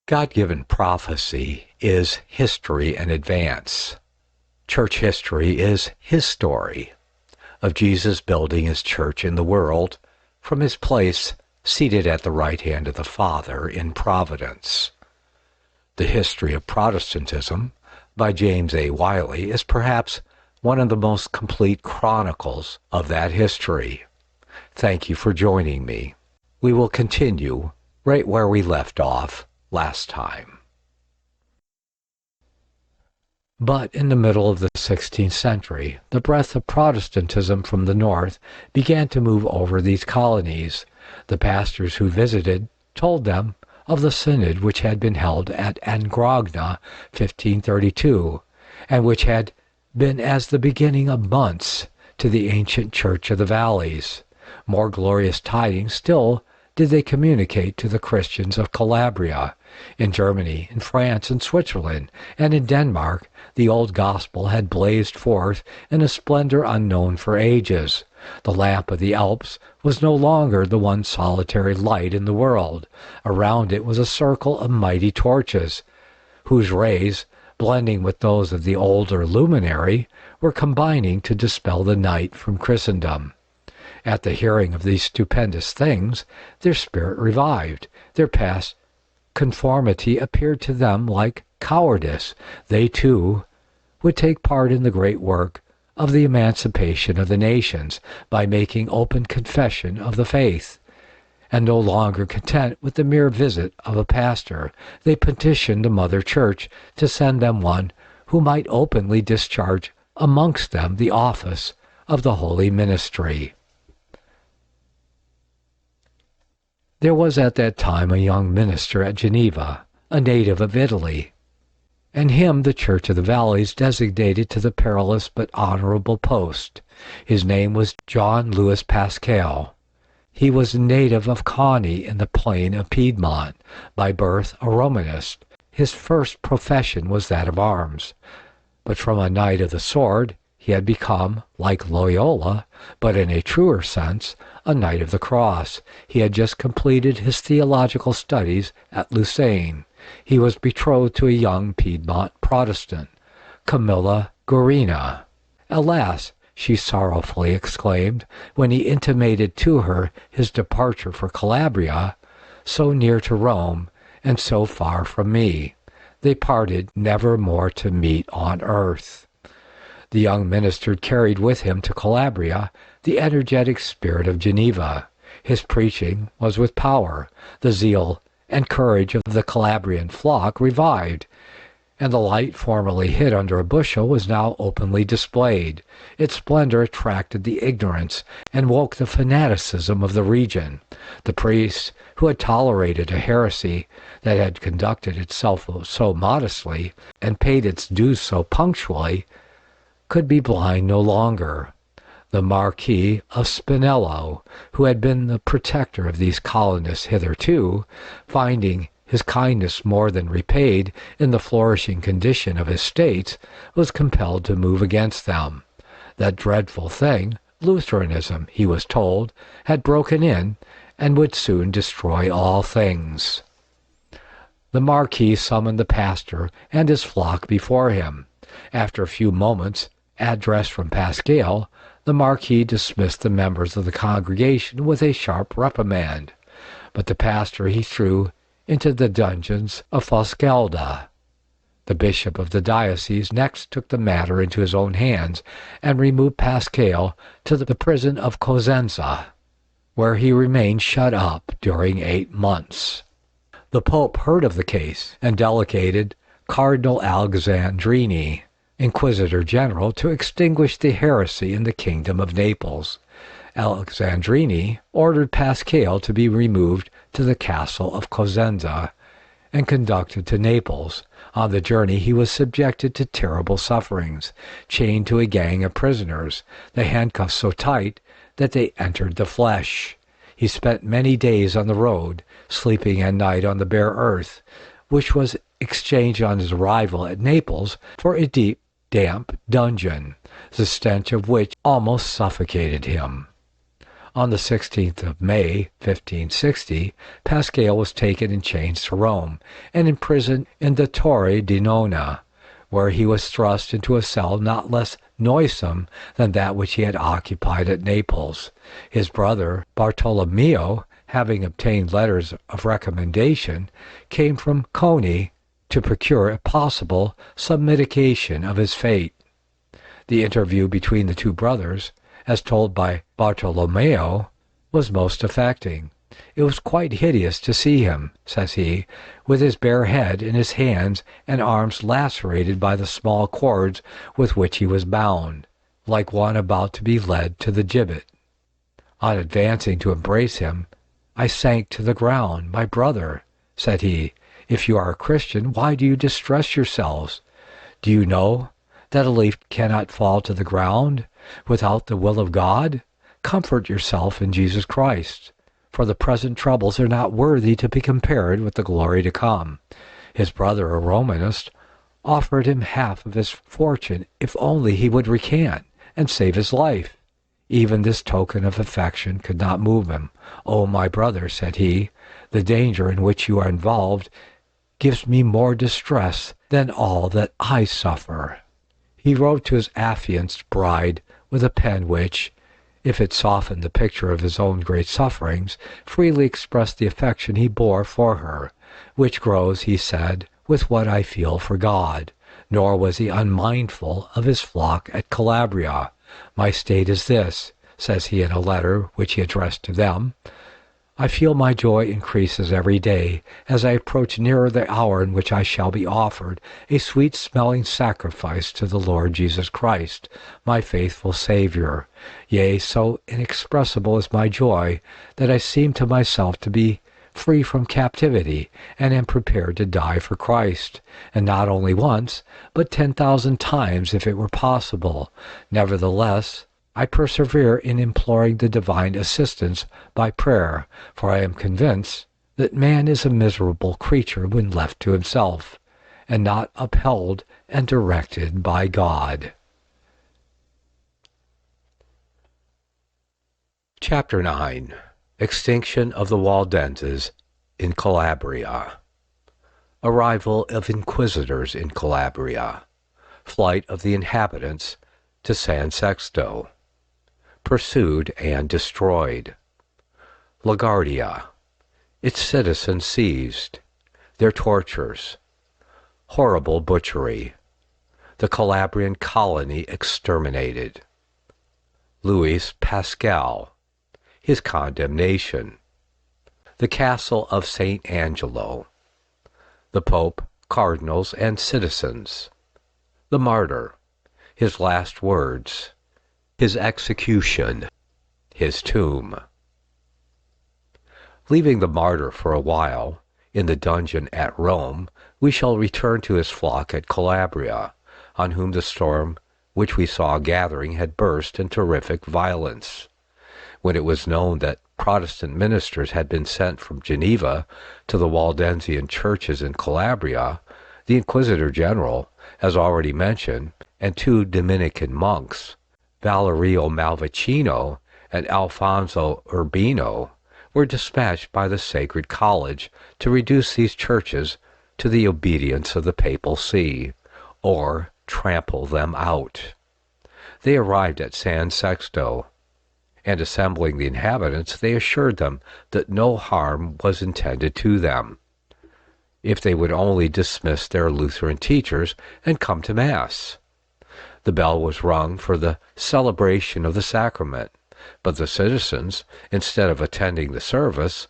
God-given prophecy is history in advance. Church history is his story of Jesus building his church in the world from his place seated at the right hand of the Father in providence. The History of Protestantism by James A. Wiley is perhaps one of the most complete chronicles of that history. Thank you for joining me. We will continue right where we left off last time. But in the middle of the 16th century, the breath of Protestantism from the north began to move over these colonies. The pastors who visited told them of the synod which had been held at Angrogna 1532, and which had been as the beginning of months to the ancient Church of the Valleys. More glorious tidings still did they communicate to the Christians of Calabria. In Germany, in France, in Switzerland, and in Denmark, the old gospel had blazed forth in a splendor unknown for ages. The lamp of the Alps was no longer the one solitary light in the world. Around it was a circle of mighty torches, whose rays, blending with those of the older luminary, were combining to dispel the night from Christendom. At the hearing of these stupendous things, their spirit revived. Their past conformity appeared to them like cowardice. They, too, would take part in the great work of the emancipation of the nations by making open confession of the faith. And no longer content with the mere visit of a pastor, they petitioned the Mother Church to send them one who might openly discharge amongst them the office of the holy ministry. There was at that time a young minister at Geneva, a native of Italy, and him the Church of the Valleys designated to the perilous but honorable post. His name was John Louis Pascal. He was a native of Cauni in the plain of Piedmont, by birth a Romanist. His first profession was that of arms, but from a knight of the sword he had become, like Loyola, but in a truer sense, a Knight of the Cross. He had just completed his theological studies at Lausanne. He was betrothed to a young Piedmont Protestant, Camilla Gorina. Alas, she sorrowfully exclaimed, when he intimated to her his departure for Calabria, so near to Rome and so far from me. They parted never more to meet on earth. The young minister carried with him to Calabria the energetic spirit of Geneva. His preaching was with power. The zeal and courage of the Calabrian flock revived, and the light formerly hid under a bushel was now openly displayed. Its splendor attracted the ignorance and woke the fanaticism of the region. The priests, who had tolerated a heresy that had conducted itself so modestly and paid its dues so punctually, could be blind no longer. The Marquis of Spinello, who had been the protector of these colonists hitherto, finding his kindness more than repaid in the flourishing condition of his states, was compelled to move against them. That dreadful thing, Lutheranism, he was told, had broken in and would soon destroy all things. The Marquis summoned the pastor and his flock before him. After a few moments' address from Pascal, the Marquis dismissed the members of the congregation with a sharp reprimand, but the pastor he threw into the dungeons of Foscalda. The bishop of the diocese next took the matter into his own hands and removed Pascal to the prison of Cosenza, where he remained shut up during 8 months. The Pope heard of the case and delegated Cardinal Alexandrini, Inquisitor General, to extinguish the heresy in the kingdom of Naples. Alexandrini ordered Pascal to be removed to the castle of Cosenza and conducted to Naples. On the journey he was subjected to terrible sufferings, chained to a gang of prisoners, the handcuffs so tight that they entered the flesh. He spent many days on the road, sleeping at night on the bare earth, which was exchanged on his arrival at Naples for a deep, damp dungeon, the stench of which almost suffocated him. On the 16th of May, 1560, Pascal was taken in chains to Rome and imprisoned in the Torre di Nona, where he was thrust into a cell not less noisome than that which he had occupied at Naples. His brother, Bartolomeo, having obtained letters of recommendation, came from Coney to procure, if possible, some mitigation of his fate. The interview between the two brothers, as told by Bartolomeo, was most affecting. It was quite hideous to see him, says he, with his bare head and his hands and arms lacerated by the small cords with which he was bound, like one about to be led to the gibbet. On advancing to embrace him, I sank to the ground. My brother, said he, if you are a Christian, why do you distress yourselves? Do you know that a leaf cannot fall to the ground without the will of God? Comfort yourself in Jesus Christ, for the present troubles are not worthy to be compared with the glory to come. His brother, a Romanist, offered him half of his fortune if only he would recant and save his life. Even this token of affection could not move him. "Oh, my brother," said he, "the danger in which you are involved gives me more distress than all that I suffer." He wrote to his affianced bride with a pen which, if it softened the picture of his own great sufferings, freely expressed the affection he bore for her, which grows, he said, with what I feel for God. Nor was he unmindful of his flock at Calabria. "My state is this," says he in a letter which he addressed to them. "I feel my joy increases every day as I approach nearer the hour in which I shall be offered a sweet-smelling sacrifice to the Lord Jesus Christ, my faithful Savior. Yea, so inexpressible is my joy that I seem to myself to be free from captivity, and am prepared to die for Christ, and not only once, but 10,000 times if it were possible. Nevertheless, I persevere in imploring the divine assistance by prayer, for I am convinced that man is a miserable creature when left to himself, and not upheld and directed by God." Chapter 9. Extinction of the Waldenses in Calabria. Arrival of inquisitors in Calabria. Flight of the inhabitants to San Sexto. Pursued and destroyed. LaGuardia. Its citizens seized. Their tortures. Horrible butchery. The Calabrian colony exterminated. Louis Pascal. His condemnation. The castle of St. Angelo. The Pope, cardinals, and citizens. The martyr. His last words. His execution. His tomb. Leaving the martyr for a while in the dungeon at Rome, we shall return to his flock at Calabria, on whom the storm which we saw gathering had burst in terrific violence. When it was known that Protestant ministers had been sent from Geneva to the Waldensian churches in Calabria, the Inquisitor General, as already mentioned, and 2 Dominican monks, Valerio Malvicino and Alfonso Urbino, were dispatched by the Sacred College to reduce these churches to the obedience of the Papal See, or trample them out. They arrived at San Sexto, and assembling the inhabitants, they assured them that no harm was intended to them, if they would only dismiss their Lutheran teachers and come to Mass. The bell was rung for the celebration of the sacrament, but the citizens, instead of attending the service,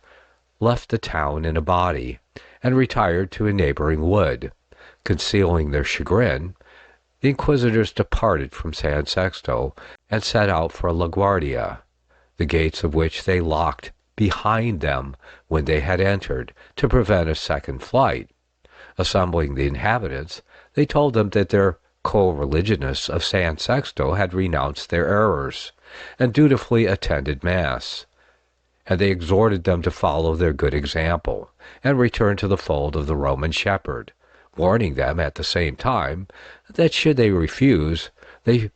left the town in a body, and retired to a neighboring wood. Concealing their chagrin, the inquisitors departed from San Sexto and set out for LaGuardia, the gates of which they locked behind them when they had entered, to prevent a second flight. Assembling the inhabitants, they told them that their co-religionists of San Sexto had renounced their errors, and dutifully attended Mass, and they exhorted them to follow their good example, and return to the fold of the Roman shepherd, warning them at the same time that should they refuse, they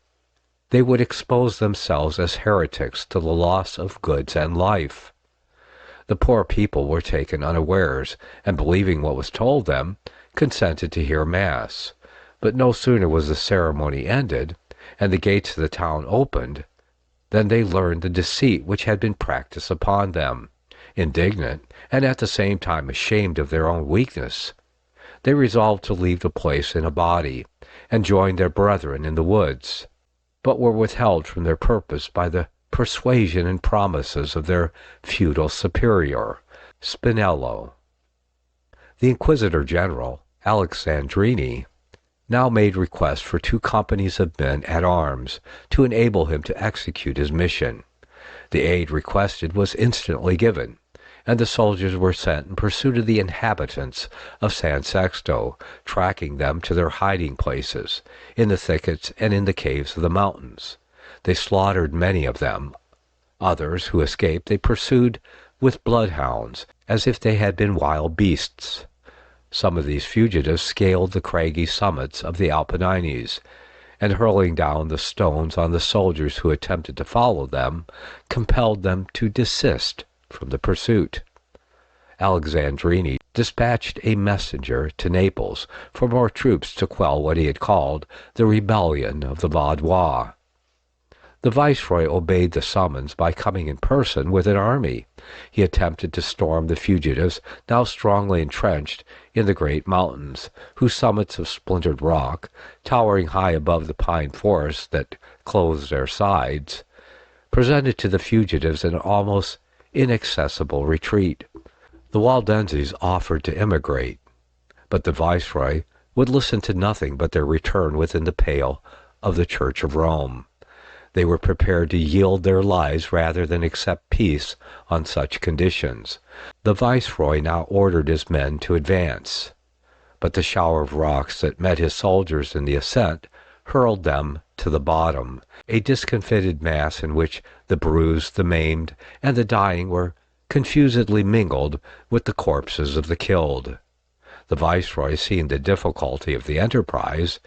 they would expose themselves as heretics to the loss of goods and life. The poor people were taken unawares, and believing what was told them, consented to hear Mass. But no sooner was the ceremony ended, and the gates of the town opened, than they learned the deceit which had been practiced upon them. Indignant, and at the same time ashamed of their own weakness, they resolved to leave the place in a body, and join their brethren in the woods, but were withheld from their purpose by the persuasion and promises of their feudal superior, Spinello. The Inquisitor General, Alexandrini, now made request for 2 companies of men at arms to enable him to execute his mission. The aid requested was instantly given, and the soldiers were sent in pursuit of the inhabitants of San Sexto, tracking them to their hiding places, in the thickets and in the caves of the mountains. They slaughtered many of them. Others, who escaped, they pursued with bloodhounds, as if they had been wild beasts. Some of these fugitives scaled the craggy summits of the Apennines, and hurling down the stones on the soldiers who attempted to follow them, compelled them to desist from the pursuit. Alexandrini dispatched a messenger to Naples for more troops to quell what he had called the rebellion of the Vaudois. The viceroy obeyed the summons by coming in person with an army. He attempted to storm the fugitives, now strongly entrenched in the great mountains, whose summits of splintered rock, towering high above the pine forests that clothed their sides, presented to the fugitives an almost inaccessible retreat. The Waldenses offered to emigrate, but the viceroy would listen to nothing but their return within the pale of the Church of Rome. They were prepared to yield their lives rather than accept peace on such conditions. The viceroy now ordered his men to advance, but the shower of rocks that met his soldiers in the ascent hurled them to the bottom, a discomfited mass in which the bruised, the maimed, and the dying were confusedly mingled with the corpses of the killed. The viceroy, seeing the difficulty of the enterprise,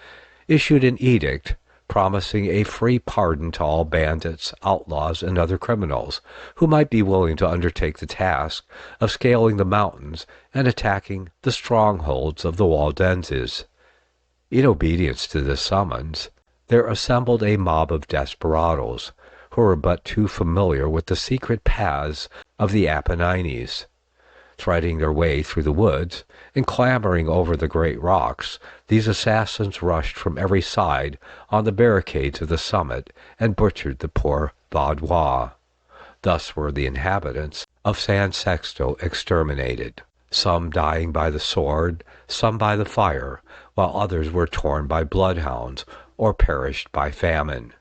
issued an edict promising a free pardon to all bandits, outlaws, and other criminals who might be willing to undertake the task of scaling the mountains and attacking the strongholds of the Waldenses. In obedience to this summons, there assembled a mob of desperadoes who were but too familiar with the secret paths of the Apennines. Threading their way through the woods and clambering over the great rocks, these assassins rushed from every side on the barricades of the summit and butchered the poor Vaudois. Thus were the inhabitants of San Sexto exterminated, some dying by the sword, some by the fire, while others were torn by bloodhounds or perished by famine.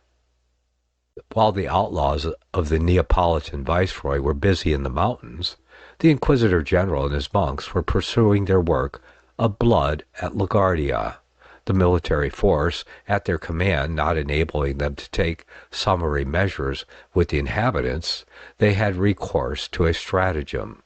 While the outlaws of the Neapolitan viceroy were busy in the mountains, the Inquisitor General and his monks were pursuing their work of blood at LaGuardia, the military force at their command not enabling them to take summary measures with the inhabitants. They had recourse to a stratagem.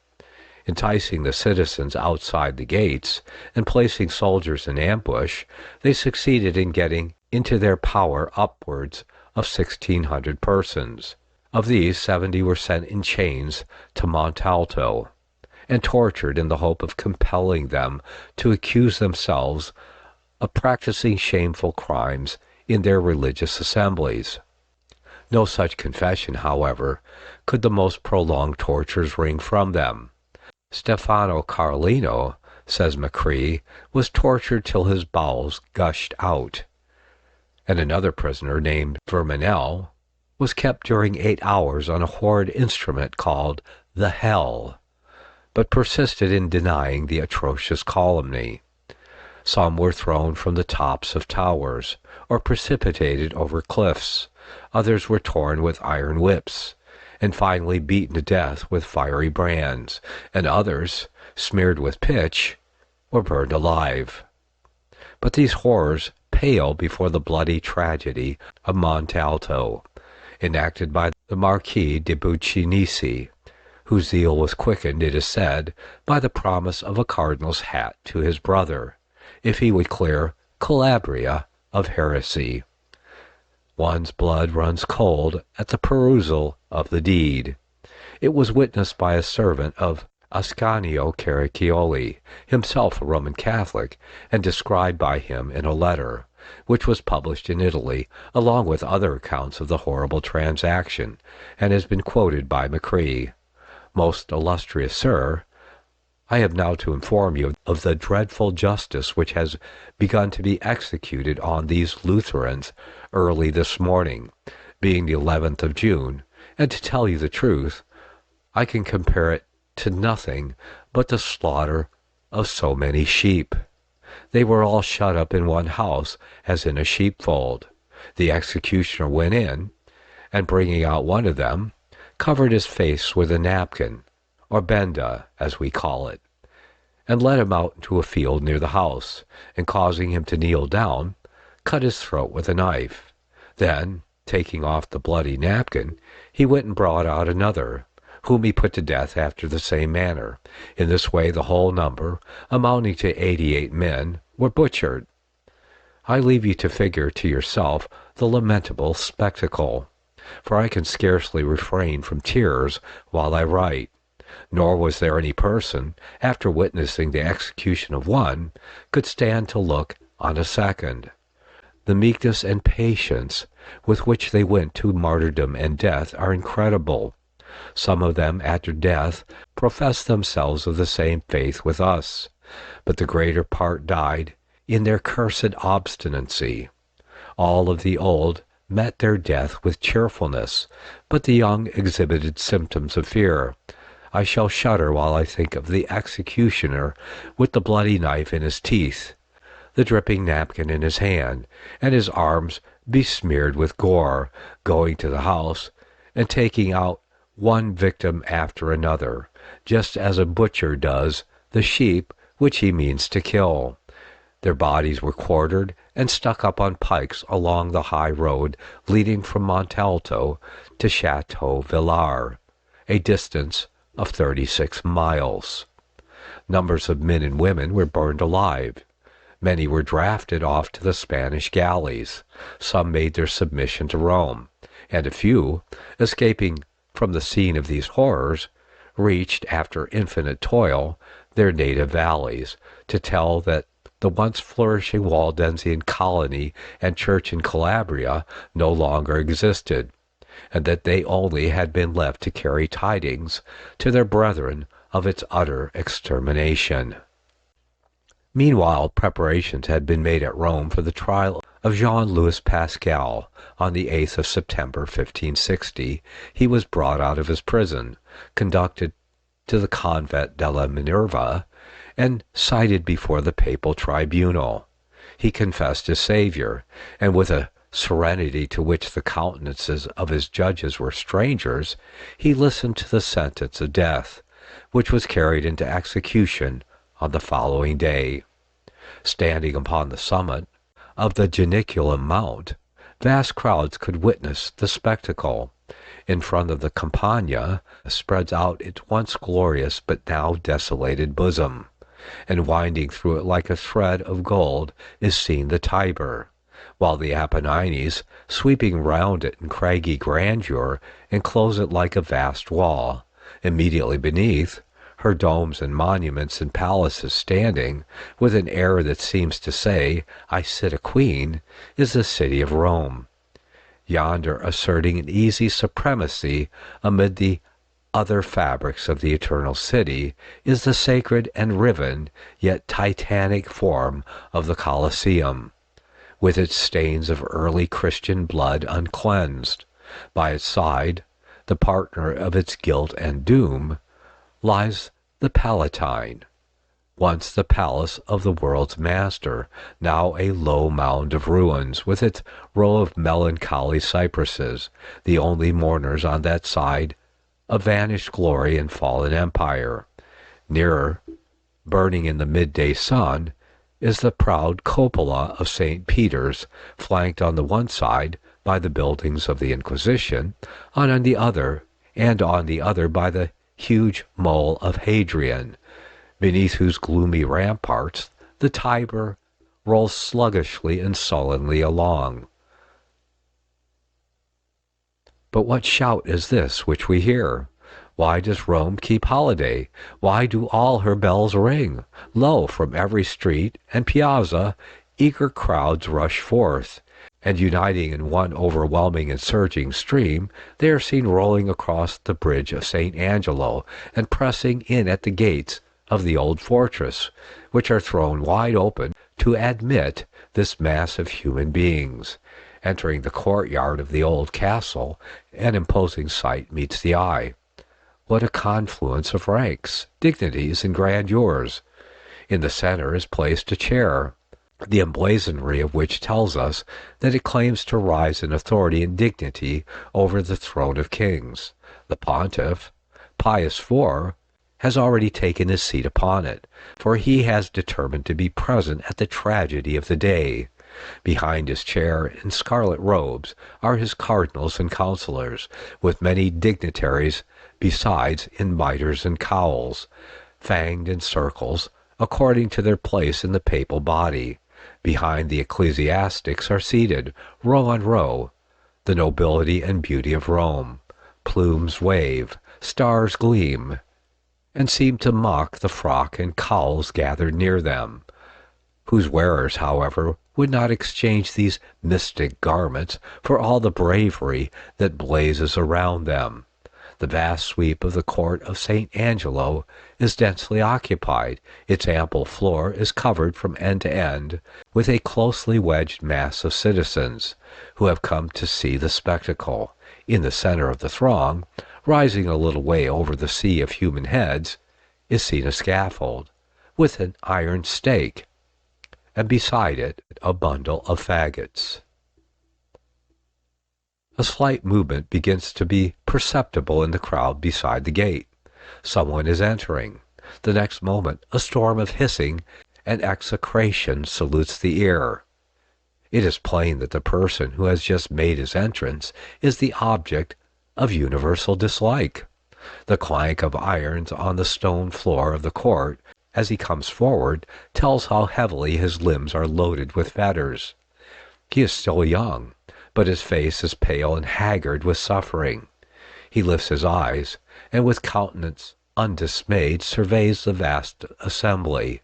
Enticing the citizens outside the gates and placing soldiers in ambush, they succeeded in getting into their power upwards of 1,600 persons. Of these, 70 were sent in chains to Montalto, and tortured in the hope of compelling them to accuse themselves of practicing shameful crimes in their religious assemblies. No such confession, however, could the most prolonged tortures wring from them. Stefano Carlino, says Macri, was tortured till his bowels gushed out, and another prisoner named Verminel was kept during 8 hours on a horrid instrument called the Hell, but persisted in denying the atrocious calumny. Some were thrown from the tops of towers, or precipitated over cliffs. Others were torn with iron whips, and finally beaten to death with fiery brands, and others, smeared with pitch, were burned alive. But these horrors pale before the bloody tragedy of Montalto, enacted by the Marquis de Buccinisi, whose zeal was quickened, it is said, by the promise of a cardinal's hat to his brother, if he would clear Calabria of heresy. One's blood runs cold at the perusal of the deed. It was witnessed by a servant of Ascanio Caraccioli, himself a Roman Catholic, and described by him in a letter, which was published in Italy, along with other accounts of the horrible transaction, and has been quoted by Macri. Most illustrious Sir, I have now to inform you of the dreadful justice which has begun to be executed on these Lutherans early this morning, being the 11th of June, and to tell you the truth, I can compare it to nothing but the slaughter of so many sheep. They were all shut up in one house as in a sheepfold. The executioner went in, and bringing out one of them, covered his face with a napkin, or benda, as we call it, and led him out into a field near the house, and causing him to kneel down, cut his throat with a knife. Then, taking off the bloody napkin, he went and brought out another, whom he put to death after the same manner. In this way the whole number, amounting to 88 men, were butchered. I leave you to figure to yourself the lamentable spectacle, for I can scarcely refrain from tears while I write. Nor was there any person, after witnessing the execution of one, could stand to look on a second. The meekness and patience with which they went to martyrdom and death are incredible. Some of them, after death, professed themselves of the same faith with us, but the greater part died in their cursed obstinacy. All of the old met their death with cheerfulness, but the young exhibited symptoms of fear. I shall shudder while I think of the executioner with the bloody knife in his teeth, the dripping napkin in his hand, and his arms besmeared with gore, going to the house and taking out one victim after another, just as a butcher does the sheep which he means to kill. Their bodies were quartered and stuck up on pikes along the high road leading from Montalto to Chateau Villars, a distance of 36 miles. Numbers of men and women were burned alive. Many were drafted off to the Spanish galleys. Some made their submission to Rome, and a few, escaping from the scene of these horrors, reached, after infinite toil, their native valleys, to tell that the once flourishing Waldensian colony and church in Calabria no longer existed, and that they only had been left to carry tidings to their brethren of its utter extermination. Meanwhile, preparations had been made at Rome for the trial of Jean-Louis Pascal. On the 8th of September, 1560, he was brought out of his prison, conducted to the Convent de la Minerva, and cited before the papal tribunal. He confessed his Savior, and with a serenity to which the countenances of his judges were strangers, he listened to the sentence of death, which was carried into execution on the following day. Standing upon the summit of the Janiculum Mount, vast crowds could witness the spectacle. In front of the Campagna spreads out its once glorious but now desolated bosom, and winding through it like a thread of gold is seen the Tiber, while the Apennines, sweeping round it in craggy grandeur, enclose it like a vast wall. Immediately beneath, her domes and monuments and palaces standing, with an air that seems to say, I sit a queen, is the city of Rome. Yonder, asserting an easy supremacy amid the other fabrics of the eternal city, is the sacred and riven, yet titanic form of the Colosseum, with its stains of early Christian blood uncleansed. By its side, the partner of its guilt and doom, lies the Palatine, once the palace of the world's master, now a low mound of ruins, with its row of melancholy cypresses, the only mourners on that side of vanished glory and fallen empire. Nearer, burning in the midday sun, is the proud cupola of St. Peter's, flanked on the one side by the buildings of the Inquisition, on the other by the huge mole of Hadrian, beneath whose gloomy ramparts the Tiber rolls sluggishly and sullenly along. But what shout is this which we hear? Why does Rome keep holiday? Why do all her bells ring? Lo, from every street and piazza eager crowds rush forth, and uniting in one overwhelming and surging stream, they are seen rolling across the bridge of St. Angelo and pressing in at the gates of the old fortress, which are thrown wide open to admit this mass of human beings. Entering the courtyard of the old castle, an imposing sight meets the eye. What a confluence of ranks, dignities, and grandeurs! In the center is placed a chair, the emblazonry of which tells us that it claims to rise in authority and dignity over the throne of kings. The pontiff, Pius IV, has already taken his seat upon it, for he has determined to be present at the tragedy of the day. Behind his chair, in scarlet robes, are his cardinals and councillors, with many dignitaries besides in mitres and cowls, fanged in circles, according to their place in the papal body. Behind the ecclesiastics are seated, row on row, the nobility and beauty of Rome. Plumes wave, stars gleam, and seem to mock the frock and cowls gathered near them, whose wearers, however, would not exchange these mystic garments for all the bravery that blazes around them. The vast sweep of the court of St. Angelo is densely occupied. Its ample floor is covered from end to end with a closely wedged mass of citizens who have come to see the spectacle. In the center of the throng, rising a little way over the sea of human heads, is seen a scaffold with an iron stake, and beside it a bundle of faggots. A slight movement begins to be perceptible in the crowd beside the gate. Someone is entering. The next moment a storm of hissing and execration salutes the ear. It is plain that the person who has just made his entrance is the object of universal dislike. The clank of irons on the stone floor of the court as he comes forward tells how heavily his limbs are loaded with fetters. He is still young, but his face is pale and haggard with suffering. He lifts his eyes, and with countenance undismayed surveys the vast assembly,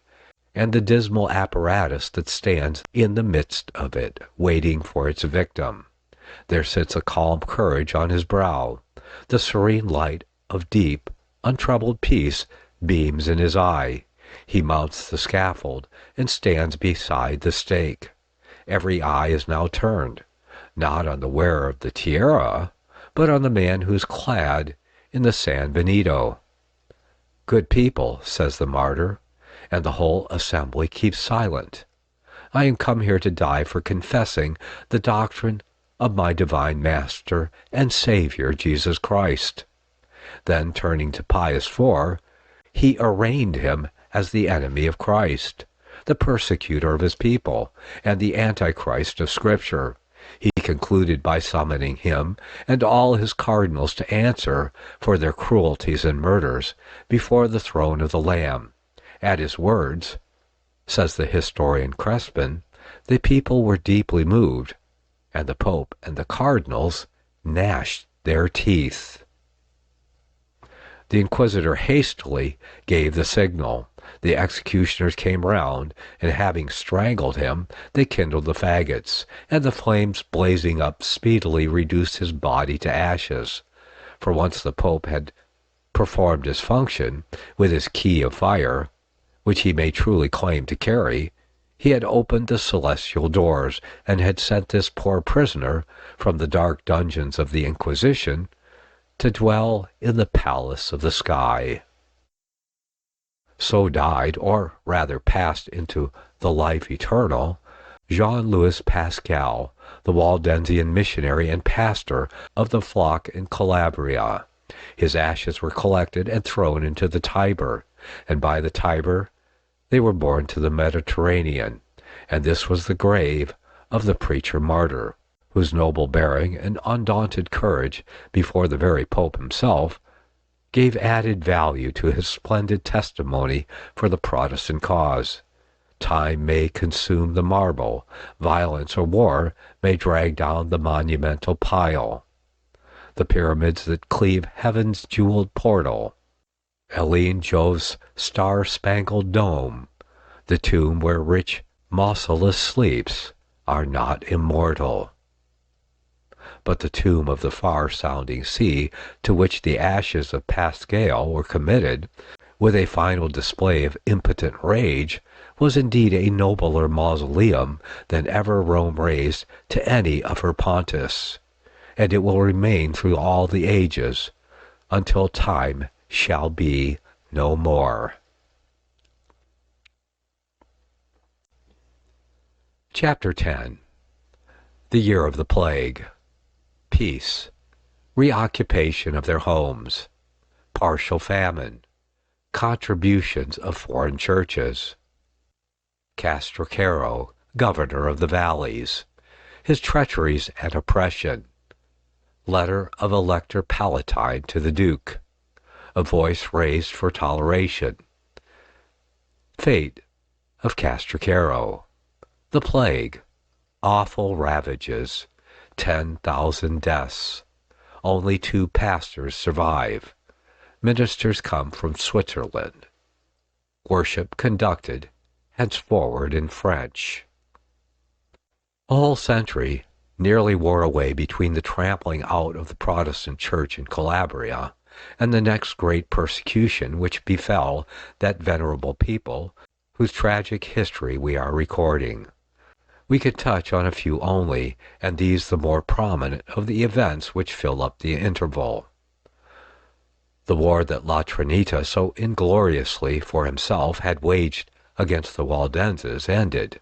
and the dismal apparatus that stands in the midst of it, waiting for its victim. There sits a calm courage on his brow. The serene light of deep, untroubled peace beams in his eye. He mounts the scaffold and stands beside the stake. Every eye is now turned, not on the wearer of the tiara, but on the man who is clad in the San Benito. "Good people," says the martyr, and the whole assembly keeps silent. "I am come here to die for confessing the doctrine of my divine Master and Savior Jesus Christ." Then turning to Pius IV, he arraigned him as the enemy of Christ, the persecutor of his people, and the Antichrist of Scripture. He concluded by summoning him and all his cardinals to answer for their cruelties and murders before the throne of the Lamb. At his words, says the historian Crespin, the people were deeply moved, and the Pope and the cardinals gnashed their teeth. The inquisitor hastily gave the signal. The executioners came round, and having strangled him, they kindled the faggots, and the flames blazing up speedily reduced his body to ashes. For once the Pope had performed his function with his key of fire, which he may truly claim to carry, he had opened the celestial doors, and had sent this poor prisoner from the dark dungeons of the Inquisition to dwell in the palace of the sky. So died, or rather passed into the life eternal, Jean-Louis Pascal, the Waldensian missionary and pastor of the flock in Calabria. His ashes were collected and thrown into the Tiber, and by the Tiber they were borne to the Mediterranean, and this was the grave of the preacher-martyr, whose noble bearing and undaunted courage before the very Pope himself gave added value to his splendid testimony for the Protestant cause. Time may consume the marble, violence or war may drag down the monumental pile. the pyramids that cleave heaven's jeweled portal, Helene Jove's star-spangled dome, the tomb where rich Mausolus sleeps, are not immortal. But the tomb of the far-sounding sea, to which the ashes of Pascal were committed, with a final display of impotent rage, was indeed a nobler mausoleum than ever Rome raised to any of her pontiffs, and it will remain through all the ages, until time shall be no more. Chapter 10. The Year of the Plague. Peace. Reoccupation of their homes. Partial famine. Contributions of foreign churches. Castrocaro, governor of the valleys. His treacheries and oppression. Letter of Elector Palatine to the Duke. A voice raised for toleration. Fate of Castrocaro. The plague. Awful ravages. 10,000 deaths. Only 2 pastors survive. Ministers come from Switzerland. Worship conducted henceforward in French. A whole century nearly wore away between the trampling out of the Protestant Church in Calabria and the next great persecution which befell that venerable people whose tragic history we are recording. We could touch on a few only, and these the more prominent of the events which fill up the interval. The war that La Trinita so ingloriously for himself had waged against the Waldenses ended,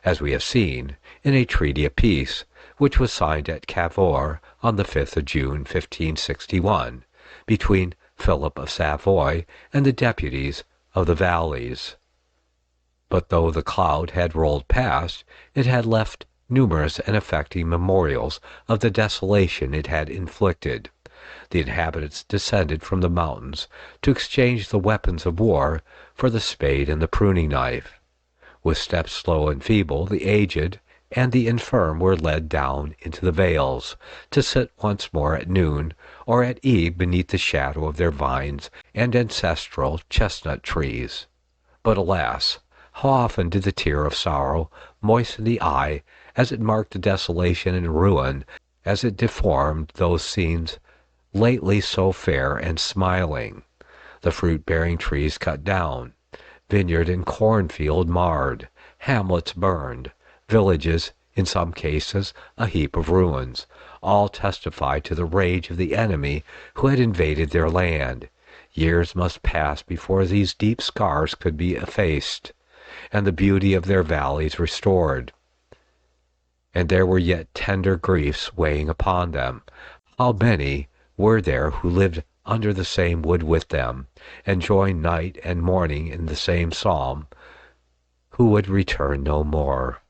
as we have seen, in a treaty of peace, which was signed at Cavour on the 5th of June, 1561, between Philip of Savoy and the deputies of the valleys. But though the cloud had rolled past, it had left numerous and affecting memorials of the desolation it had inflicted. The inhabitants descended from the mountains to exchange the weapons of war for the spade and the pruning knife. With steps slow and feeble, the aged and the infirm were led down into the vales, to sit once more at noon or at eve beneath the shadow of their vines and ancestral chestnut trees. But alas, how often did the tear of sorrow moisten the eye as it marked the desolation and ruin, as it deformed those scenes lately so fair and smiling, the fruit-bearing trees cut down, vineyard and cornfield marred, hamlets burned, villages, in some cases, a heap of ruins, all testify to the rage of the enemy who had invaded their land. Years must pass before these deep scars could be effaced, and the beauty of their valleys restored. And there were yet tender griefs weighing upon them. How many were there who lived under the same wood with them, and joined night and morning in the same psalm, who would return no more?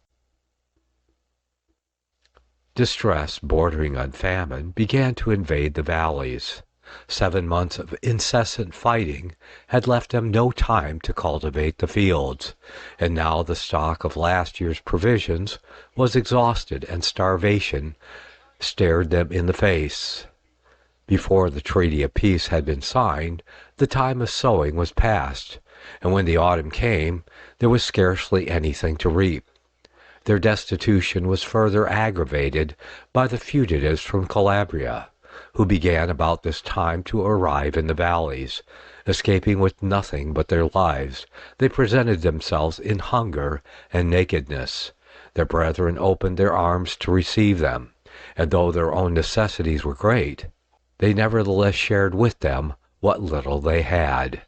Distress bordering on famine began to invade the valleys. 7 months of incessant fighting had left them no time to cultivate the fields, and now the stock of last year's provisions was exhausted, and starvation stared them in the face. Before the treaty of peace had been signed, the time of sowing was past, and when the autumn came, there was scarcely anything to reap. Their destitution was further aggravated by the fugitives from Calabria, who began about this time to arrive in the valleys. Escaping with nothing but their lives, they presented themselves in hunger and nakedness. Their brethren opened their arms to receive them, and though their own necessities were great, they nevertheless shared with them what little they had.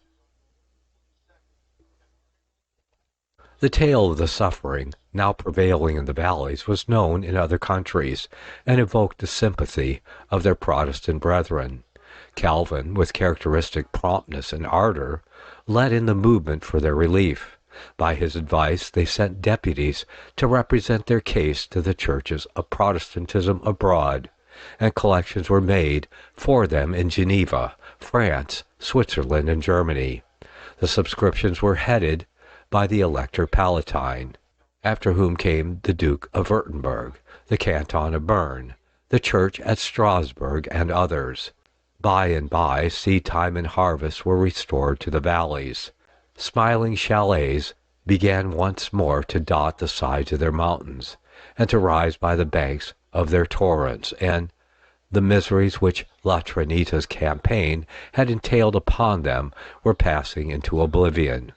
The tale of the suffering now prevailing in the valleys was known in other countries, and evoked the sympathy of their Protestant brethren. Calvin, with characteristic promptness and ardor, led in the movement for their relief. By his advice they sent deputies to represent their case to the churches of Protestantism abroad, and collections were made for them in Geneva, France, Switzerland, and Germany. The subscriptions were headed by the Elector Palatine, after whom came the Duke of Württemberg, the Canton of Bern, the church at Strasbourg, and others. By and by, seed time and harvest were restored to the valleys. Smiling chalets began once more to dot the sides of their mountains, and to rise by the banks of their torrents, and the miseries which La Trinita's campaign had entailed upon them were passing into oblivion,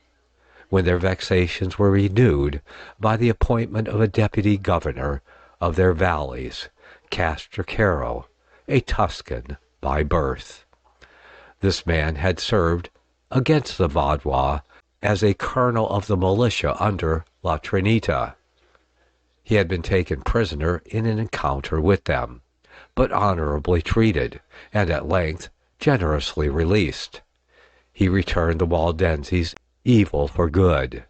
when their vexations were renewed by the appointment of a deputy governor of their valleys, Castracaro, a Tuscan by birth. This man had served against the Vaudois as a colonel of the militia under La Trinita. He had been taken prisoner in an encounter with them, but honorably treated, and at length generously released. He returned the Waldenses evil for good.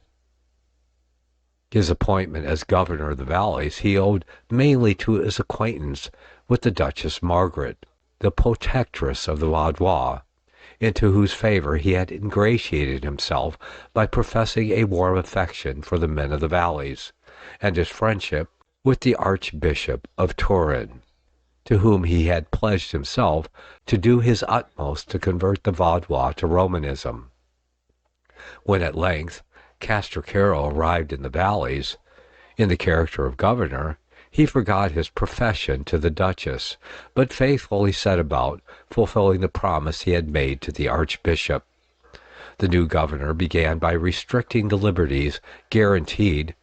His appointment as governor of the valleys he owed mainly to his acquaintance with the Duchess Margaret, the protectress of the Vaudois, into whose favor he had ingratiated himself by professing a warm affection for the men of the valleys, and his friendship with the Archbishop of Turin, to whom he had pledged himself to do his utmost to convert the Vaudois to Romanism. When at length Castracaro arrived in the valleys, in the character of governor, he forgot his profession to the Duchess, but faithfully set about fulfilling the promise he had made to the Archbishop. The new governor began by restricting the liberties guaranteed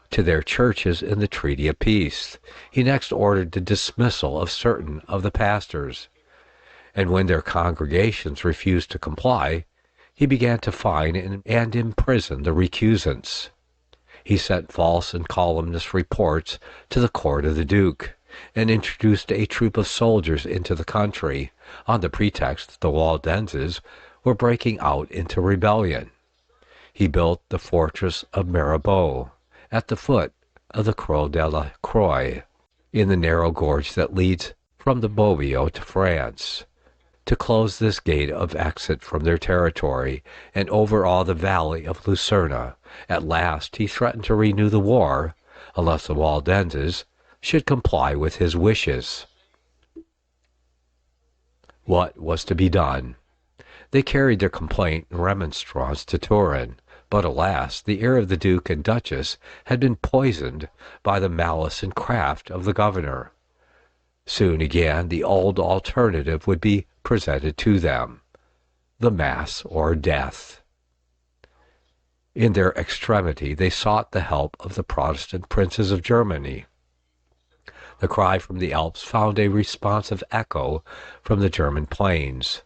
to their churches in the Treaty of Peace. He next ordered the dismissal of certain of the pastors, and when their congregations refused to comply, he began to fine and imprison the recusants. He sent false and calumnious reports to the court of the Duke, and introduced a troop of soldiers into the country, on the pretext that the Waldenses were breaking out into rebellion. He built the fortress of Mirabeau, at the foot of the Croix de la Croix, in the narrow gorge that leads from the Bobbio to France, to close this gate of exit from their territory, and overawe the valley of Lucerna. At last he threatened to renew the war, unless the Waldenses should comply with his wishes. What was to be done? They carried their complaint and remonstrance to Turin, but alas, the ear of the Duke and Duchess had been poisoned by the malice and craft of the governor. Soon again the old alternative would be presented to them, the Mass or death. In their extremity they sought the help of the Protestant princes of Germany. The cry from the Alps found a responsive echo from the German plains.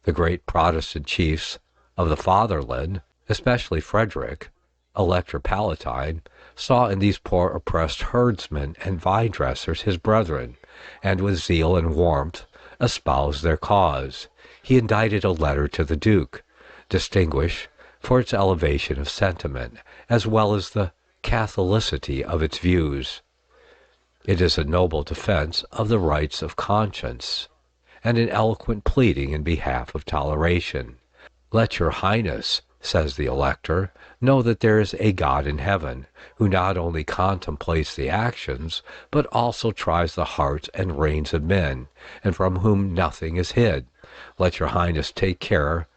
The great Protestant chiefs of the fatherland, especially Frederick, Elector Palatine, saw in these poor oppressed herdsmen and vine-dressers his brethren, and with zeal and warmth espoused their cause. He indited a letter to the Duke, distinguished for its elevation of sentiment, as well as the catholicity of its views. It is a noble defense of the rights of conscience, and an eloquent pleading in behalf of toleration. Let your Highness, says the Elector, know that there is a God in heaven, who not only contemplates the actions, but also tries the hearts and reins of men, and from whom nothing is hid. Let your Highness take care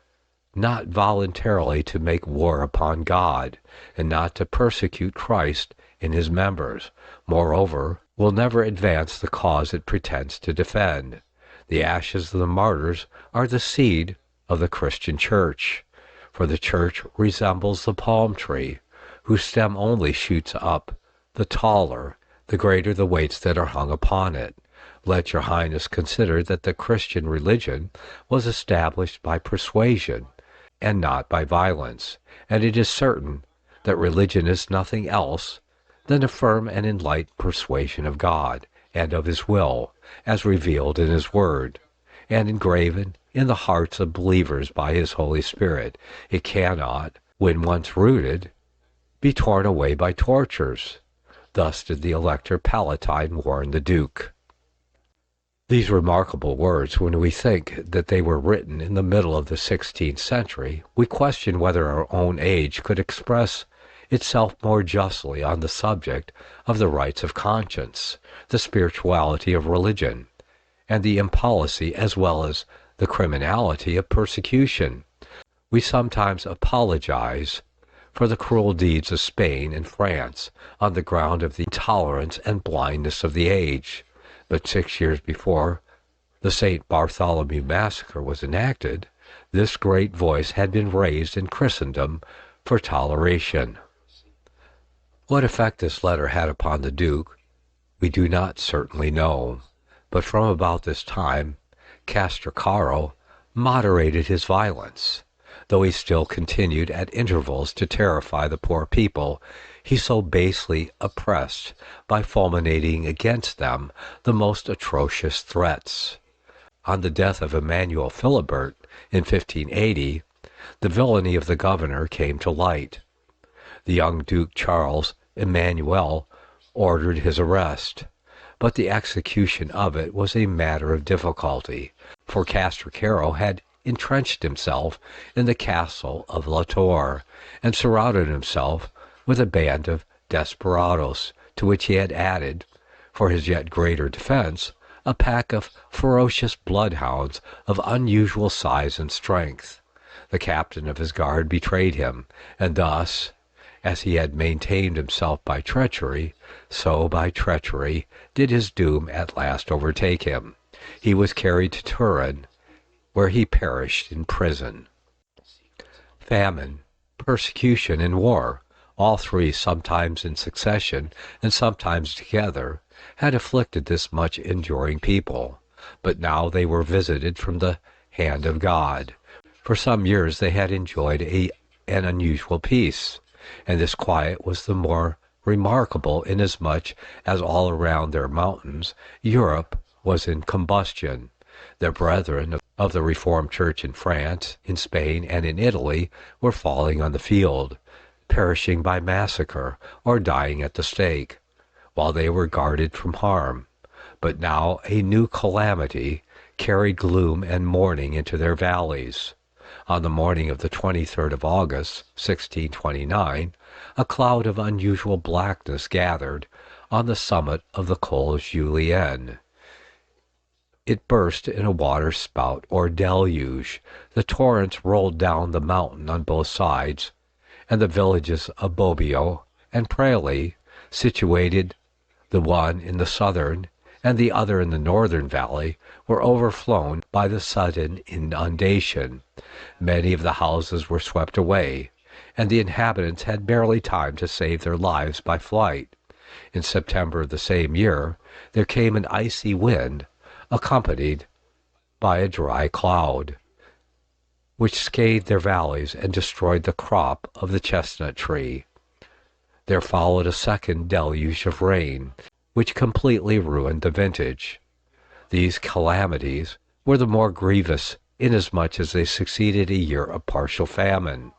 not voluntarily to make war upon God, and not to persecute Christ in his members. Moreover, will never advance the cause it pretends to defend. The ashes of the martyrs are the seed of the Christian Church, for the Church resembles the palm tree, whose stem only shoots up the taller, the greater the weights that are hung upon it. Let your Highness consider that the Christian religion was established by persuasion, and not by violence, and it is certain that religion is nothing else than a firm and enlightened persuasion of God and of his will, as revealed in his word, and engraven in the hearts of believers by his Holy Spirit. It cannot, when once rooted, be torn away by tortures. Thus did the Elector Palatine warn the Duke. These remarkable words, when we think that they were written in the middle of the 16th century, we question whether our own age could express itself more justly on the subject of the rights of conscience, the spirituality of religion, and the impolicy as well as the criminality of persecution. We sometimes apologize for the cruel deeds of Spain and France on the ground of the intolerance and blindness of the age. But 6 years before the St. Bartholomew Massacre was enacted, this great voice had been raised in Christendom for toleration. What effect this letter had upon the Duke, we do not certainly know, but from about this time, Castracaro moderated his violence. Though he still continued at intervals to terrify the poor people he so basely oppressed by fulminating against them the most atrocious threats. On the death of Emmanuel Philibert in 1580, the villainy of the governor came to light. The young Duke Charles Emmanuel ordered his arrest, but the execution of it was a matter of difficulty, for Castracaro had entrenched himself in the castle of La Torre, and surrounded himself with a band of desperadoes, to which he had added, for his yet greater defense, a pack of ferocious bloodhounds of unusual size and strength. The captain of his guard betrayed him, and thus, as he had maintained himself by treachery, so by treachery did his doom at last overtake him. He was carried to Turin, where he perished in prison. Famine, persecution, and war, all three sometimes in succession and sometimes together, had afflicted this much enduring people, but now they were visited from the hand of God. For some years they had enjoyed an unusual peace, and this quiet was the more remarkable inasmuch as all around their mountains Europe was in combustion. Their brethren of the Reformed Church in France, in Spain, and in Italy were falling on the field, perishing by massacre or dying at the stake, while they were guarded from harm. But now a new calamity carried gloom and mourning into their valleys. On the morning of the 23rd of August, 1629, a cloud of unusual blackness gathered on the summit of the Col Julien. It burst in a water spout or deluge. The torrents rolled down the mountain on both sides, and the villages of Bobbio and Preli, situated the one in the southern and the other in the northern valley, were overflown by the sudden inundation. Many of the houses were swept away, and the inhabitants had barely time to save their lives by flight. In September of the same year, there came an icy wind, accompanied by a dry cloud, which scathed their valleys and destroyed the crop of the chestnut tree. There followed a second deluge of rain, which completely ruined the vintage. These calamities were the more grievous inasmuch as they succeeded a year of partial famine.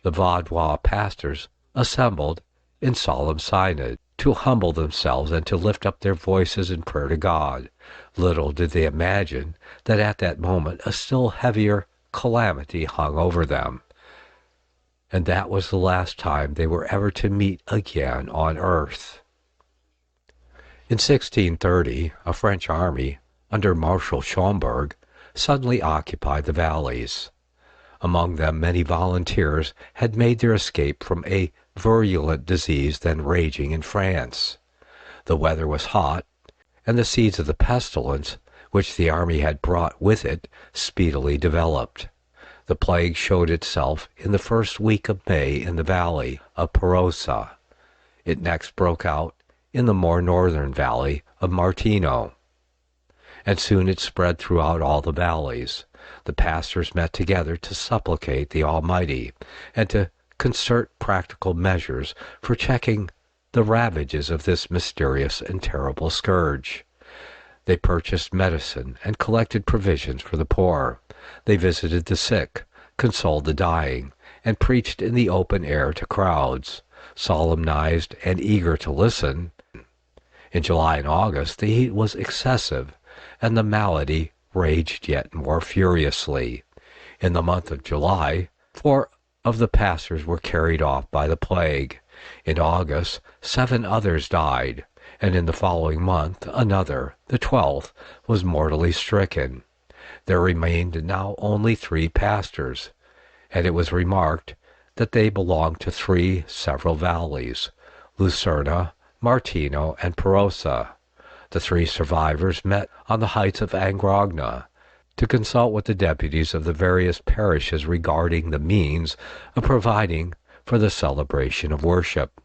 The Vaudois pastors assembled in solemn synod to humble themselves and to lift up their voices in prayer to God. Little did they imagine that at that moment a still heavier calamity hung over them, and that was the last time they were ever to meet again on earth. In 1630, a French army, under Marshal Schomberg, suddenly occupied the valleys. Among them many volunteers had made their escape from a virulent disease then raging in France. The weather was hot, and the seeds of the pestilence, which the army had brought with it, speedily developed. The plague showed itself in the first week of May in the valley of Perosa. It next broke out in the more northern valley of Martino, and soon it spread throughout all the valleys. The pastors met together to supplicate the Almighty, and to concert practical measures for checking the ravages of this mysterious and terrible scourge. They purchased medicine and collected provisions for the poor. They visited the sick, consoled the dying, and preached in the open air to crowds, solemnized and eager to listen. In July and August the heat was excessive, and the malady raged yet more furiously. In the month of July, 4 of the pastors were carried off by the plague, In August, 7 others died, and in the following month another, the 12th, was mortally stricken. There remained now only 3 pastors, and it was remarked that they belonged to 3 several valleys, Lucerna, Martino, and Perosa. The 3 survivors met on the heights of Angrogna to consult with the deputies of the various parishes regarding the means of providing for the celebration of worship.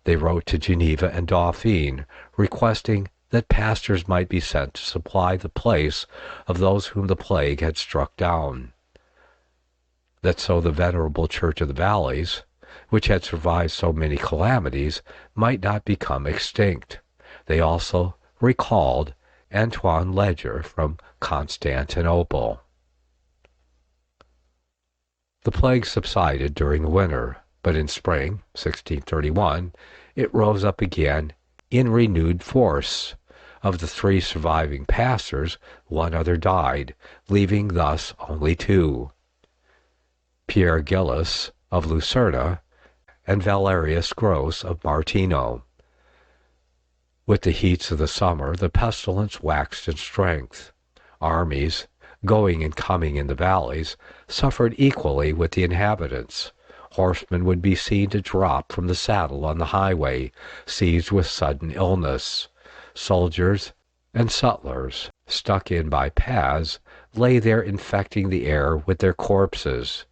They wrote to Geneva and Dauphine, requesting that pastors might be sent to supply the place of those whom the plague had struck down, that so the venerable Church of the Valleys, which had survived so many calamities, might not become extinct. They also recalled Antoine Leger from Constantinople. The plague subsided during the winter, but in spring, 1631, it rose up again in renewed force. Of the 3 surviving pastors, 1 other died, leaving thus only 2, Pierre Gillis of Lucerna and Valerius Gross of Martino. With the heats of the summer, the pestilence waxed in strength. Armies, going and coming in the valleys, suffered equally with the inhabitants. Horsemen would be seen to drop from the saddle on the highway, seized with sudden illness. Soldiers and sutlers, stuck in by paths, lay there infecting the air with their corpses.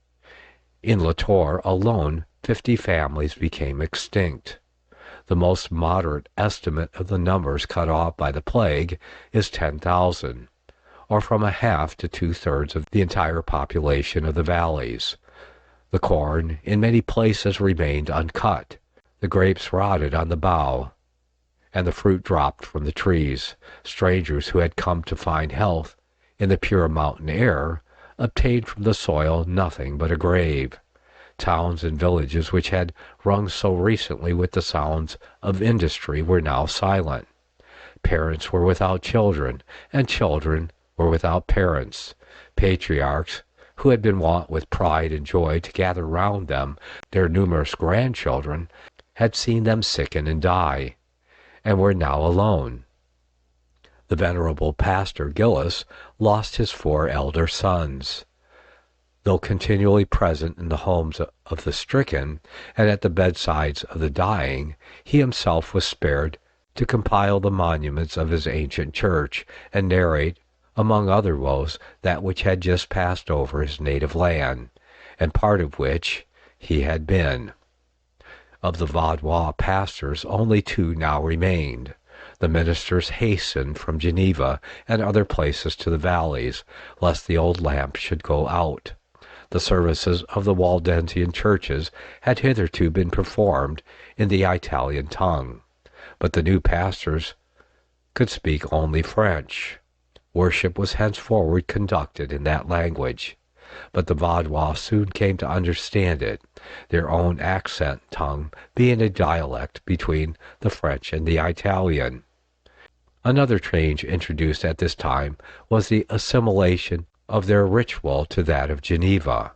In Latour alone 50 families became extinct. The most moderate estimate of the numbers cut off by the plague is 10,000, or from a half to 2/3 of the entire population of the valleys. The corn in many places remained uncut, the grapes rotted on the bough, and the fruit dropped from the trees. Strangers who had come to find health in the pure mountain air obtained from the soil nothing but a grave. Towns and villages which had rung so recently with the sounds of industry were now silent. Parents were without children, and children were without parents. Patriarchs, who had been wont with pride and joy to gather round them their numerous grandchildren, had seen them sicken and die, and were now alone. The venerable pastor Gillis lost his 4 elder sons. Though continually present in the homes of the stricken and at the bedsides of the dying, he himself was spared to compile the monuments of his ancient church and narrate, among other woes, that which had just passed over his native land, and part of which he had been. Of the Vaudois pastors, only 2 now remained. The ministers hastened from Geneva and other places to the valleys, lest the old lamp should go out. The services of the Waldensian churches had hitherto been performed in the Italian tongue, but the new pastors could speak only French. Worship was henceforward conducted in that language, but the Vaudois soon came to understand it, their own accent tongue being a dialect between the French and the Italian. Another change introduced at this time was the assimilation of their ritual to that of Geneva,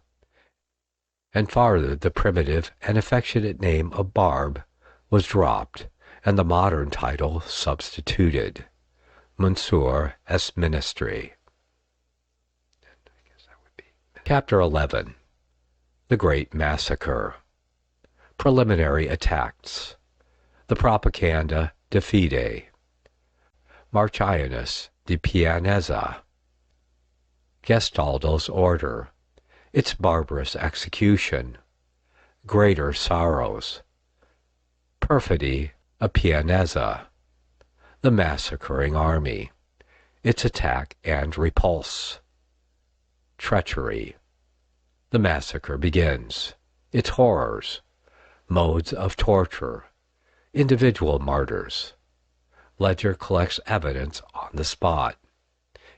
and farther the primitive and affectionate name of Barbe was dropped, and the modern title substituted, Monsieur es Ministry. Chapter 11. The Great Massacre. Preliminary Attacks. The Propaganda de Fide. Marcianus de Pianeza. Gestaldo's order, its barbarous execution, greater sorrows, perfidy of Pianeza, the massacring army, its attack and repulse, treachery. The massacre begins, its horrors, modes of torture, individual martyrs. Leger collects evidence on the spot.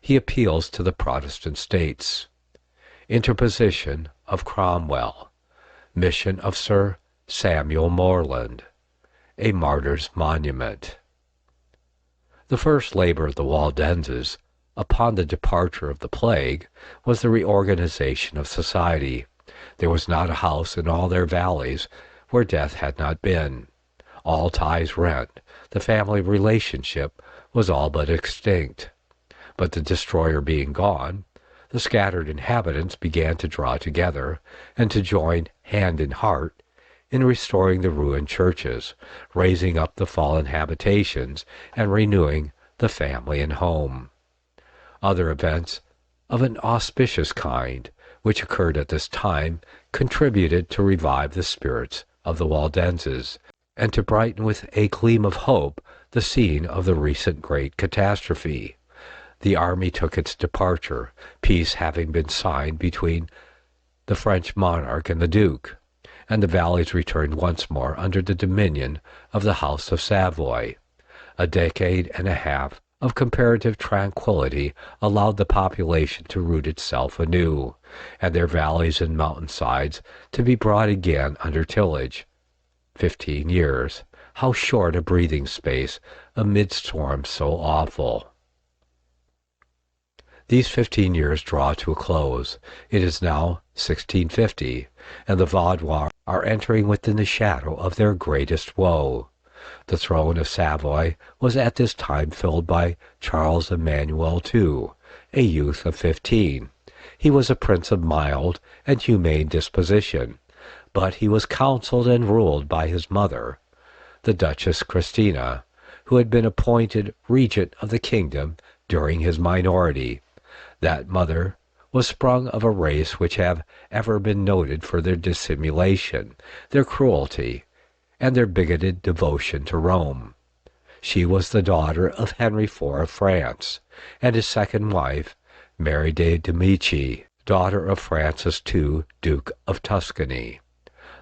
He appeals to the Protestant states. Interposition of Cromwell. Mission of Sir Samuel Morland. A martyr's monument. The first labor of the Waldenses, upon the departure of the plague, was the reorganization of society. There was not a house in all their valleys where death had not been. All ties rent. The family relationship was all but extinct. But the destroyer being gone, the scattered inhabitants began to draw together and to join hand in heart in restoring the ruined churches, raising up the fallen habitations, and renewing the family and home. Other events of an auspicious kind, which occurred at this time, contributed to revive the spirits of the Waldenses, and to brighten with a gleam of hope the scene of the recent great catastrophe. The army took its departure, peace having been signed between the French monarch and the Duke, and the valleys returned once more under the dominion of the House of Savoy. A decade and a half of comparative tranquility allowed the population to root itself anew, and their valleys and mountainsides to be brought again under tillage. 15 years, how short a breathing space amid storms so awful! These 15 years draw to a close. It is now 1650, and the Vaudois are entering within the shadow of their greatest woe. The throne of Savoy was at this time filled by Charles Emmanuel II, a youth of 15. He was a prince of mild and humane disposition, but he was counseled and ruled by his mother, the Duchess Christina, who had been appointed regent of the kingdom during his minority. That mother was sprung of a race which have ever been noted for their dissimulation, their cruelty, and their bigoted devotion to Rome. She was the daughter of Henry IV of France, and his second wife, Mary de Medici, daughter of Francis II, Duke of Tuscany.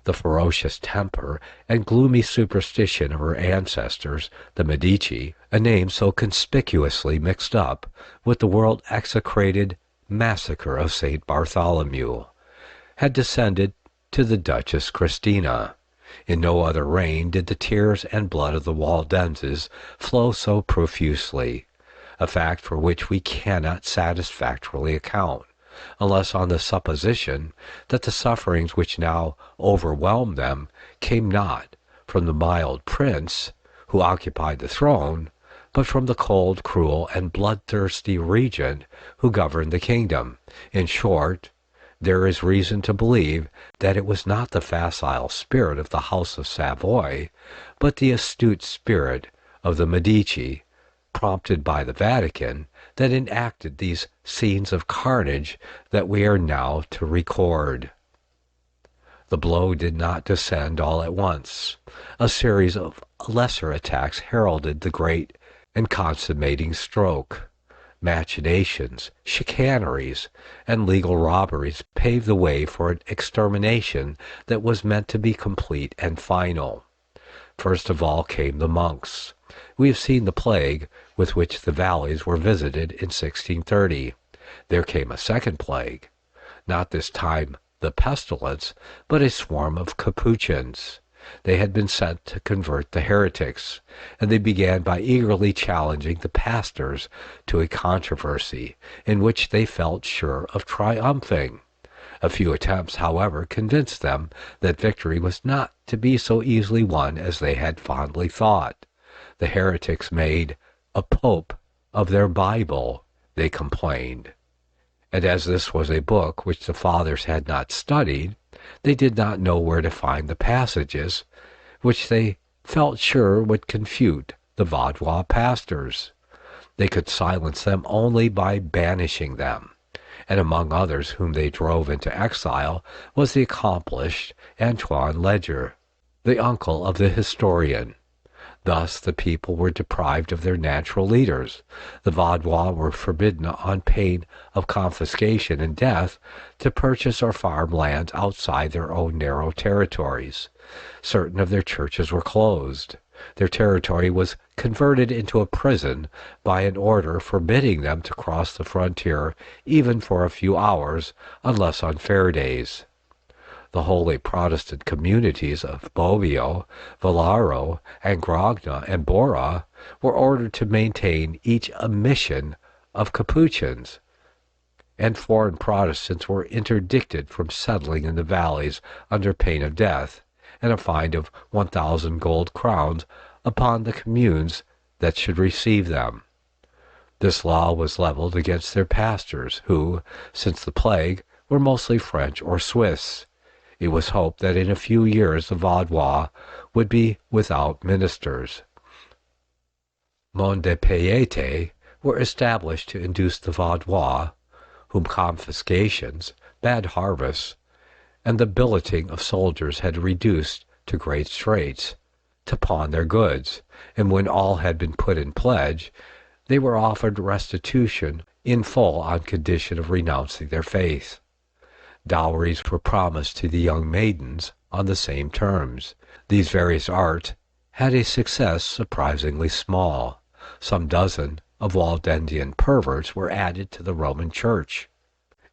The ferocious temper and gloomy superstition of her ancestors, the Medici, a name so conspicuously mixed up with the world-execrated Massacre of St. Bartholomew, had descended to the Duchess Christina. In no other reign did the tears and blood of the Waldenses flow so profusely, a fact for which we cannot satisfactorily account, unless on the supposition that the sufferings which now overwhelmed them came not from the mild prince who occupied the throne, but from the cold, cruel, and bloodthirsty regent who governed the kingdom. In short, there is reason to believe that it was not the facile spirit of the House of Savoy, but the astute spirit of the Medici, prompted by the Vatican, that enacted these scenes of carnage that we are now to record. The blow did not descend all at once. A series of lesser attacks heralded the great and consummating stroke. Machinations, chicaneries, and legal robberies paved the way for an extermination that was meant to be complete and final. First of all came the monks. We have seen the plague with which the valleys were visited in 1630. There came a second plague, not this time the pestilence, but a swarm of Capuchins. They had been sent to convert the heretics, and they began by eagerly challenging the pastors to a controversy in which they felt sure of triumphing. A few attempts, however, convinced them that victory was not to be so easily won as they had fondly thought. The heretics made a pope of their Bible, they complained. And as this was a book which the fathers had not studied, they did not know where to find the passages which they felt sure would confute the Vaudois pastors. They could silence them only by banishing them, and among others whom they drove into exile was the accomplished Antoine Leger, the uncle of the historian. Thus the people were deprived of their natural leaders. The Vaudois were forbidden on pain of confiscation and death to purchase or farm lands outside their own narrow territories. Certain of their churches were closed. Their territory was converted into a prison by an order forbidding them to cross the frontier even for a few hours unless on fair days. The holy Protestant communities of Bobbio, Villaro, and Grogna and Bora were ordered to maintain each a mission of Capuchins, and foreign Protestants were interdicted from settling in the valleys under pain of death, and a fine of 1,000 gold crowns upon the communes that should receive them. This law was leveled against their pastors, who, since the plague, were mostly French or Swiss. It was hoped that in a few years the Vaudois would be without ministers. Monts de Piété were established to induce the Vaudois, whom confiscations, bad harvests, and the billeting of soldiers had reduced to great straits, to pawn their goods, and when all had been put in pledge, they were offered restitution in full on condition of renouncing their faith. Dowries were promised to the young maidens on the same terms. These various arts had a success surprisingly small. Some dozen of Waldensian perverts were added to the Roman Church.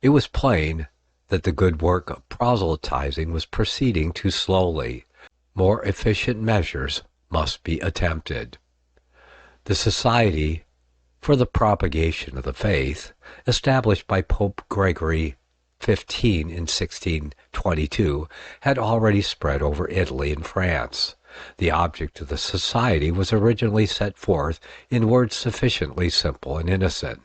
It was plain that the good work of proselytizing was proceeding too slowly. More efficient measures must be attempted. The Society for the Propagation of the Faith, established by Pope Gregory XV in 1622, had already spread over Italy and France. The object of the society was originally set forth in words sufficiently simple and innocent: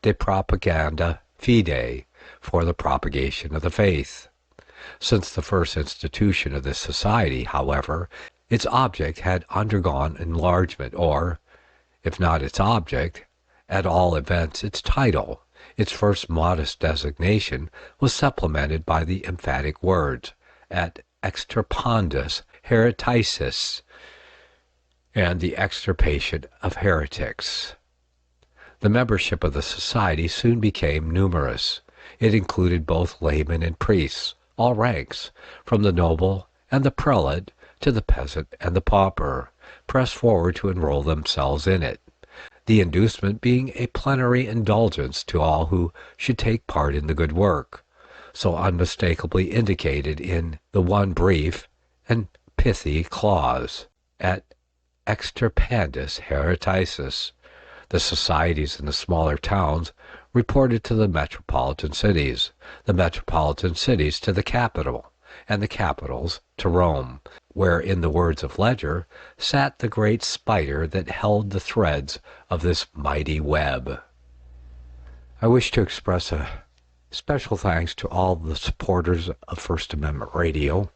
de propaganda fide, for the propagation of the faith. Since the first institution of this society, however, its object had undergone enlargement, or, if not its object, at all events its title. Its first modest designation was supplemented by the emphatic words, et extirpandus hereticis, and the extirpation of heretics. The membership of the society soon became numerous. It included both laymen and priests, all ranks, from the noble and the prelate to the peasant and the pauper, pressed forward to enroll themselves in it, the inducement being a plenary indulgence to all who should take part in the good work, so unmistakably indicated in the one brief and pithy clause, et extirpandus hereticis. The societies in the smaller towns reported to the metropolitan cities, the metropolitan cities to the capital, and the capitals to Rome, where, in the words of Ledger, sat the great spider that held the threads of this mighty web. I wish to express a special thanks to all the supporters of First Amendment Radio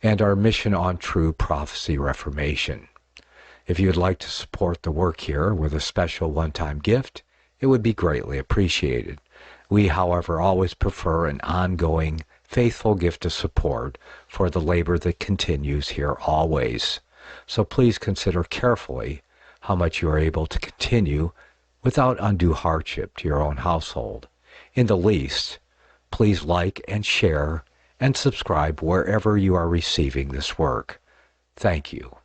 and our mission on true prophecy reformation. If you would like to support the work here with a special one-time gift, it would be greatly appreciated. We, however, always prefer an ongoing, faithful gift of support for the labor that continues here always. So please consider carefully how much you are able to continue without undue hardship to your own household. In the least, please like and share and subscribe wherever you are receiving this work. Thank you.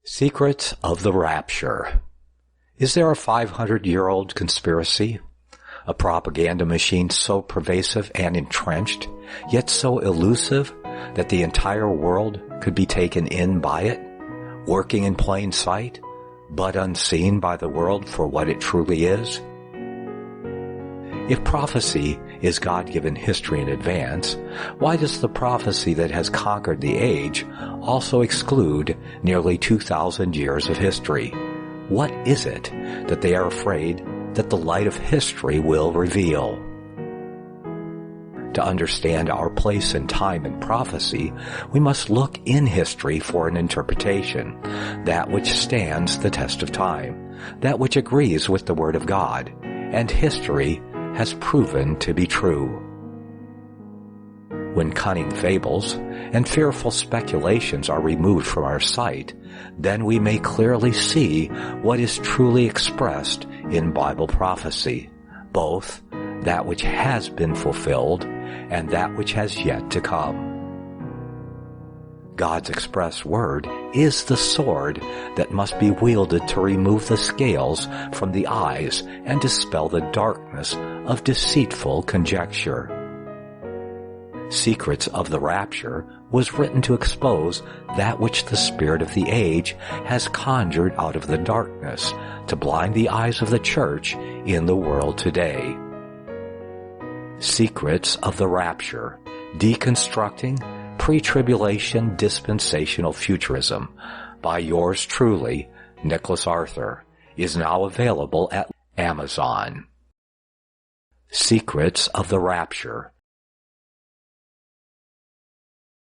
Secrets of the Rapture. Is there a 500-year-old conspiracy? A propaganda machine so pervasive and entrenched, yet so elusive that the entire world could be taken in by it, working in plain sight, but unseen by the world for what it truly is? If prophecy is God-given history in advance, why does the prophecy that has conquered the age also exclude nearly 2,000 years of history? What is it that they are afraid that the light of history will reveal? To understand our place and time in prophecy, we must look in history for an interpretation, that which stands the test of time, that which agrees with the Word of God, and history has proven to be true. When cunning fables and fearful speculations are removed from our sight, then we may clearly see what is truly expressed in Bible prophecy, both that which has been fulfilled and that which has yet to come. God's express word is the sword that must be wielded to remove the scales from the eyes and dispel the darkness of deceitful conjecture. Secrets of the Rapture was written to expose that which the spirit of the age has conjured out of the darkness to blind the eyes of the church in the world today. Secrets of the Rapture, Deconstructing Pre-Tribulation Dispensational Futurism by yours truly, Nicholas Arthur, is now available at Amazon. Secrets of the Rapture,